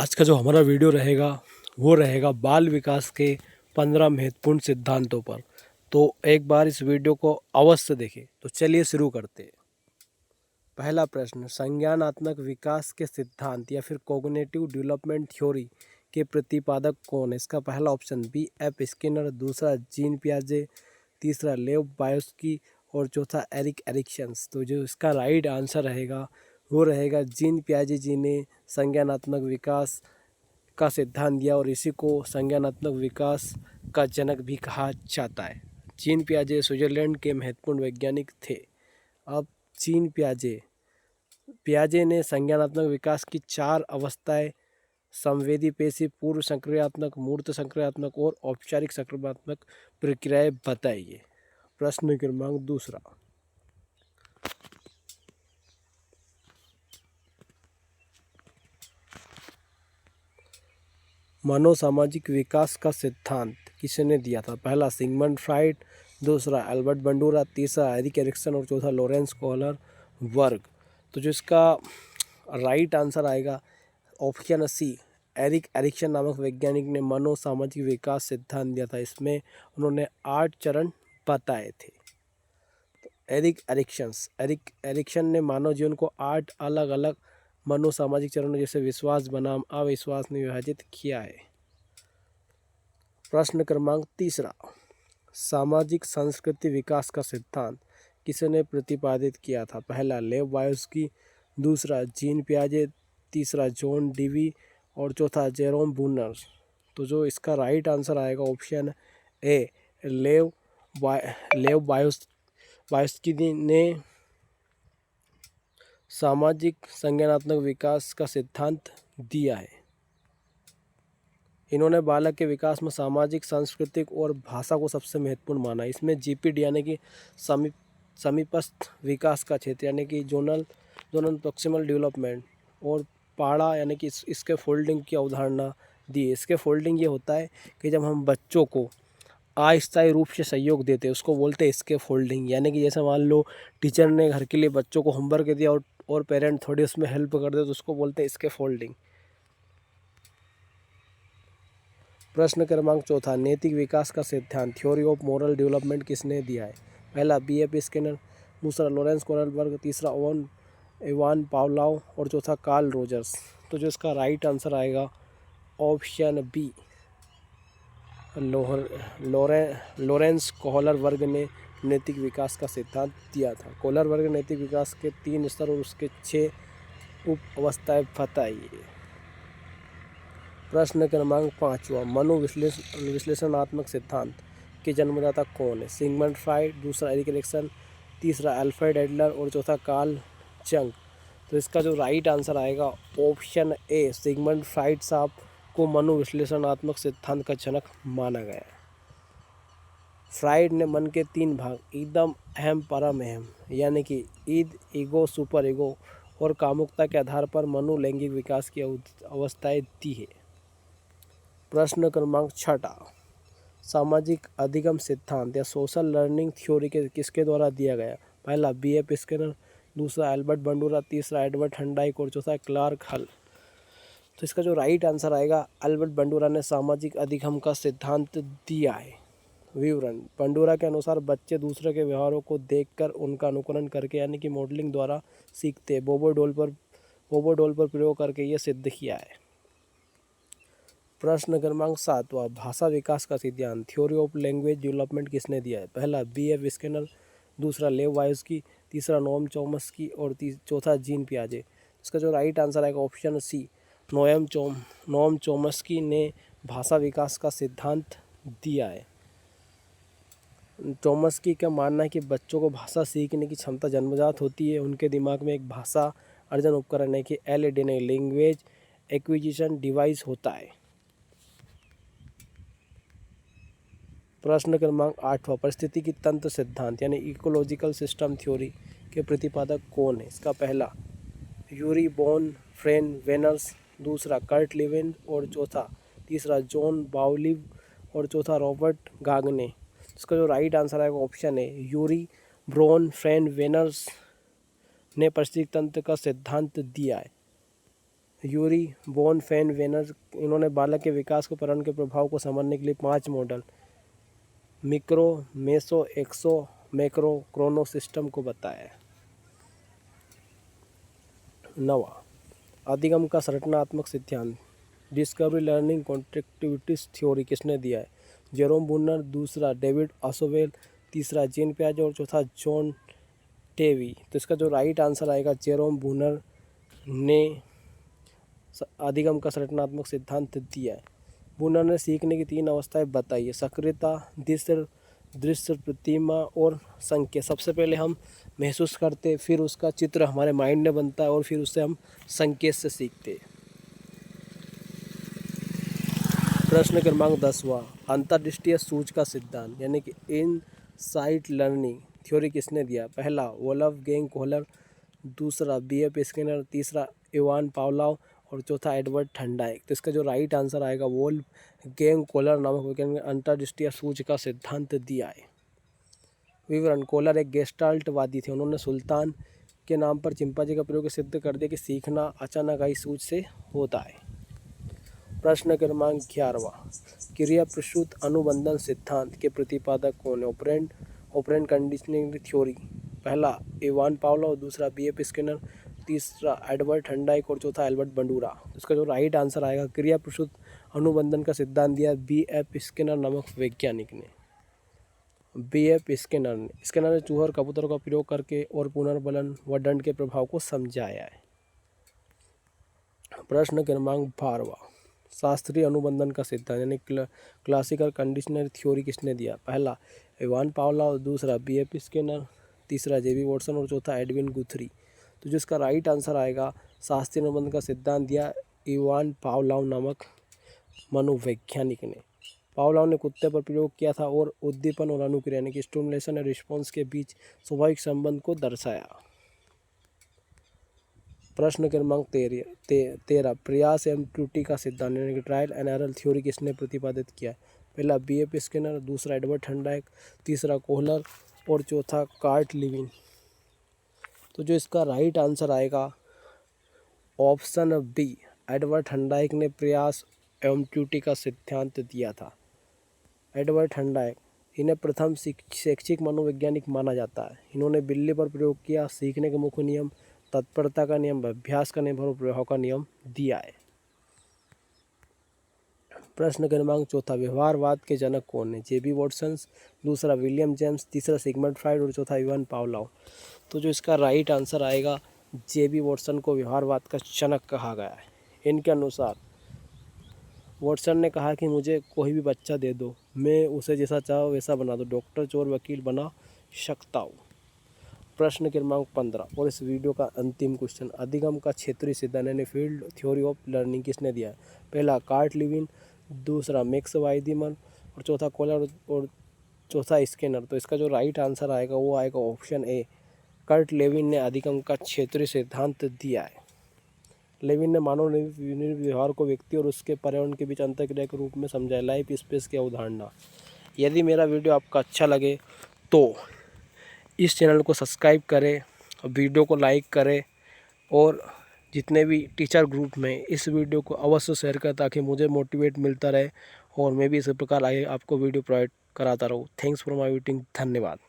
आज का जो हमारा वीडियो रहेगा वो रहेगा बाल विकास के 15 महत्वपूर्ण सिद्धांतों पर। तो एक बार इस वीडियो को अवश्य देखें। तो चलिए शुरू करते हैं। पहला प्रश्न, संज्ञानात्मक विकास के सिद्धांत या फिर कॉग्निटिव डेवलपमेंट थ्योरी के प्रतिपादक कौन है? इसका पहला ऑप्शन बी एफ स्किनर, दूसरा जीन पियाजे, तीसरा लेव बायोस्की और चौथा एरिक एरिक्सन्स। तो जो इसका राइट आंसर रहेगा वो रहेगा जीन पियाजे जी ने संज्ञानात्मक विकास का सिद्धांत दिया और इसी को संज्ञानात्मक विकास का जनक भी कहा जाता है। जीन पियाजे स्विट्जरलैंड के महत्वपूर्ण वैज्ञानिक थे। अब जीन पियाजे ने संज्ञानात्मक विकास की 4 अवस्थाएं संवेदी पेशी, पूर्व संक्रियात्मक, मूर्त संक्रियात्मक और औपचारिक संक्रियात्मक प्रक्रियाएं बताई है। प्रश्न क्रमांक दूसरा, मनोसामाजिक विकास का सिद्धांत किसने दिया था? पहला सिगमंड फ्राइड, दूसरा एल्बर्ट बंडूरा, तीसरा एरिक एरिक्सन और चौथा लॉरेंस कोहलर वर्ग। तो जो इसका राइट आंसर आएगा ऑप्शन सी, एरिक एरिक्सन नामक वैज्ञानिक ने मनोसामाजिक विकास सिद्धांत दिया था। इसमें उन्होंने 8 चरण बताए थे। तो एरिक एरिक्सन ने मानव जीवन को 8 अलग अलग मनोसामाजिक चरणों जैसे विश्वास बनाम अविश्वास में विभाजित किया है। प्रश्न क्रमांक तीसरा, सामाजिक संस्कृति विकास का सिद्धांत किसने प्रतिपादित किया था? पहला लेव बायोस्की, दूसरा जीन पियाजे, तीसरा जॉन डीवी और चौथा जेरोम ब्रूनर। तो जो इसका राइट आंसर आएगा ऑप्शन ए, लेव बायोस्की ने सामाजिक संज्ञानात्मक विकास का सिद्धांत दिया है। इन्होंने बालक के विकास में सामाजिक, सांस्कृतिक और भाषा को सबसे महत्वपूर्ण माना। इसमें जीपीडी यानी कि समीपस्थ विकास का क्षेत्र यानी कि जोनल प्रॉक्सिमल डेवलपमेंट और पाड़ा यानी कि इसके फोल्डिंग की अवधारणा दी है। इसके फोल्डिंग ये होता है कि जब हम बच्चों को अस्थायी रूप से सहयोग देते हैं उसको बोलते हैं इसके फोल्डिंग। यानी कि जैसे मान लो टीचर ने घर के लिए बच्चों को होमवर्क दिया और पेरेंट थोड़ी उसमें हेल्प कर दे तो उसको बोलते हैं इसके फोल्डिंग। प्रश्न क्रमांक चौथा, नैतिक विकास का सिद्धांत थ्योरी ऑफ मोरल डेवलपमेंट किसने दिया है? पहला बी एफ स्किनर, दूसरा लॉरेंस कोहलर, तीसरा इवान पावलोव और चौथा कार्ल रोजर्स। तो जो इसका राइट आंसर आएगा ऑप्शन बी, लॉरेंस कोहलर वर्ग ने नैतिक विकास का सिद्धांत दिया था। कोहलर वर्ग नैतिक विकास के 3 स्तर और उसके 6 उप अवस्थाएं बताई है। प्रश्न क्रमांक 5वां, मनोविश्लेषणात्मक सिद्धांत के जन्मदाता कौन है? सिगमंड फ्राइड, दूसरा एरिक एरिक्सन, तीसरा अल्फ्रेड एडलर और चौथा कार्ल जंग। तो इसका जो राइट आंसर आएगा ऑप्शन ए, सिगमंड फ्राइड साहब को मनोविश्लेषणात्मक सिद्धांत का जनक माना गया है। फ्राइड ने मन के 3 भाग ईदम, अहम, परम अहम यानी कि ईद, ईगो, सुपर ईगो और कामुकता के आधार पर मनोलैंगिक विकास की अवस्थाएं दी है। प्रश्न क्रमांक 6, सामाजिक अधिगम सिद्धांत या सोशल लर्निंग थ्योरी के किसके द्वारा दिया गया? पहला बी एफ स्किनर, दूसरा एल्बर्ट बंडूरा, तीसरा एडवर्ड हंडाइक और चौथा क्लार्क हल। तो इसका जो राइट आंसर आएगा एल्बर्ट बंडूरा ने सामाजिक अधिगम का सिद्धांत दिया है। विवरण, बंडूरा के अनुसार बच्चे दूसरे के व्यवहारों को देखकर उनका अनुकरण करके यानी कि मॉडलिंग द्वारा सीखते हैं। बोबो डॉल पर प्रयोग करके यह सिद्ध किया है। प्रश्न क्रमांक 7वां, भाषा विकास का सिद्धांत थ्योरी ऑफ लैंग्वेज डेवलपमेंट किसने दिया है? पहला बी एफ स्किनर, दूसरा लेव बायोस्की, तीसरा नोम चॉम्स्की और चौथा जीन पियाजे। इसका जो राइट आंसर आएगा ऑप्शन सी, नोम चॉम्स्की ने भाषा विकास का सिद्धांत दिया है। चॉम्स्की का मानना है कि बच्चों को भाषा सीखने की क्षमता जन्मजात होती है। उनके दिमाग में एक भाषा अर्जन उपकरण है कि एलईडी लैंग्वेज एक्विजिशन डिवाइस होता है। प्रश्न क्रमांक 8वां, परिस्थितिकी तंत्र सिद्धांत यानी इकोलॉजिकल सिस्टम थ्योरी के प्रतिपादक कौन है? इसका पहला यूरी बोन फ्रेन वेनर्स, दूसरा कर्ट लिविन और तीसरा जॉन बाउलिव और चौथा रॉबर्ट गागने। इसका जो राइट आंसर आएगा ऑप्शन है यूरी ब्रोन फ्रेन वेनर्स ने परिस्थितिकी तंत्र का सिद्धांत दिया है। यूरी बोन फैन वेनर, इन्होंने बालक के विकास को पर्यावरण के प्रभाव को समझने के लिए 5 मॉडल मिक्रो, मेसो, एक्सो, मैक्रो, क्रोनो सिस्टम को बताया है। 9वां अधिगम का संरचनात्मक सिद्धांत डिस्कवरी लर्निंग कॉन्ट्रैक्टिविटीज थ्योरी किसने दिया है? जेरोम बूनर, दूसरा डेविड ऑसोवेल, तीसरा जीन पियाजे और चौथा जॉन टेवी। तो इसका जो राइट आंसर आएगा, जेरोम बूनर ने अधिगम का संरचनात्मक सिद्धांत दिया है। बूनर ने सीखने की 3 अवस्थाएं बताई है, सक्रियता, दृश्य प्रतिमा और संकेत। सबसे पहले हम महसूस करते, फिर उसका चित्र हमारे माइंड में बनता है और फिर उससे हम संकेत से सीखते। प्रश्न क्रमांक 10वां अंतर्दृष्टीय सूझ का सिद्धांत यानी कि इनसाइट लर्निंग थ्योरी किसने दिया? पहला वोल्फगैंग कोहलर, दूसरा B.F. स्किनर, तीसरा इवान पावलोव और चौथा एडवर्ड थर्नडाइक। तो इसका जो राइट आंसर आएगा, वोल्फगैंग कोहलर नामक वैज्ञानिक ने अंतर्दृष्टीय सूझ का सिद्धांत दिया है। विवरण: कोहलर एक गेस्टाल्टवादी थे। उन्होंने सुल्तान के नाम पर चिंपांजी का प्रयोग सिद्ध कर दिया कि सीखना अचानक आई सूझ से होता है। प्रश्न क्रमांक 11वां क्रिया प्रसूत अनुबंधन सिद्धांत के प्रतिपादक कौन है? ऑपरेंट कंडीशनिंग थ्योरी, पहला इवान पावलोव, दूसरा B.F. स्किनर, तीसरा एडवर्ड थर्नडाइक और चौथा एल्बर्ट बंडूरा। इसका जो राइट आंसर आएगा, क्रिया प्रसूत अनुबंधन का सिद्धांत दिया B.F. स्किनर नामक वैज्ञानिक ने। B.F. स्किनर ने चूहे और कबूतरों का प्रयोग करके और पुनर्बलन व दंड के प्रभाव को समझाया है। प्रश्न क्रमांक 12वां शास्त्रीय अनुबंधन का सिद्धांत यानी क्लासिकल कंडीशनर थ्योरी किसने दिया? पहला इवान पावलोव, दूसरा B.F. स्किनर, तीसरा J.B. वॉटसन और चौथा एडविन गुथरी। तो जिसका राइट आंसर आएगा, शास्त्रीय अनुबंधन का सिद्धांत दिया इवान पावलोव नामक मनोवैज्ञानिक ने। पावलोव ने कुत्ते पर प्रयोग किया था और उद्दीपन और अनुक्रिया यानी कि स्टिमुलेशन और रिस्पॉन्स के बीच स्वाभाविक संबंध को दर्शाया। प्रश्न क्रमांक 13 प्रयास एवं त्रुटि का सिद्धांत यानी कि ट्रायल एंड एरर थ्योरी किसने प्रतिपादित किया? पहला B.F. स्किनर, दूसरा एडवर्ड थर्नडाइक, तीसरा कोहलर और चौथा कार्ट लिविन। तो जो इसका राइट आंसर आएगा, ऑप्शन बी, एडवर्ड थर्नडाइक ने प्रयास एवं त्रुटि का सिद्धांत दिया था। एडवर्ड थर्नडाइक, इन्हें प्रथम शैक्षिक मनोवैज्ञानिक माना जाता है। इन्होंने बिल्ली पर प्रयोग किया, सीखने के मुख्य नियम, तत्परता का नियम, अभ्यास का नियम और प्रभाव का नियम दिया है। प्रश्न क्रमांक 14 व्यवहारवाद के जनक कौन है? J.B. वॉटसन, दूसरा विलियम जेम्स, तीसरा सिगमंड फ्राइड और चौथा इवान पावलोव। तो जो इसका राइट आंसर आएगा, J.B. वॉटसन को व्यवहारवाद का जनक कहा गया है। इनके अनुसार वॉटसन ने कहा कि मुझे कोई भी बच्चा दे दो, मैं उसे जैसा चाहो वैसा बना दो, डॉक्टर, चोर, वकील बना सकता हूँ। प्रश्न क्रमांक 15 और इस वीडियो का अंतिम क्वेश्चन, अधिगम का क्षेत्रीय सिद्धांत यानी फील्ड थ्योरी ऑफ लर्निंग किसने दिया है? पहला कार्ट लिविन, दूसरा मैक्स वाइदिमन और चौथा कोहलर और चौथा स्किनर। तो इसका जो राइट आंसर आएगा वो आएगा ऑप्शन ए, कर्ट लेविन ने अधिगम का क्षेत्रीय सिद्धांत दिया है। लेविन ने मानव व्यवहार को व्यक्ति और उसके पर्यावरण के बीच अंतर्क्रिया के रूप में समझाया, लाइफ स्पेस की अवधारणा। यदि मेरा वीडियो आपको अच्छा लगे तो इस चैनल को सब्सक्राइब करें, वीडियो को लाइक करें और जितने भी टीचर ग्रुप में इस वीडियो को अवश्य शेयर करें ताकि मुझे मोटिवेट मिलता रहे और मैं भी इसी प्रकार आगे आपको वीडियो प्रोवाइड कराता रहूँ। Thanks for my watching. धन्यवाद।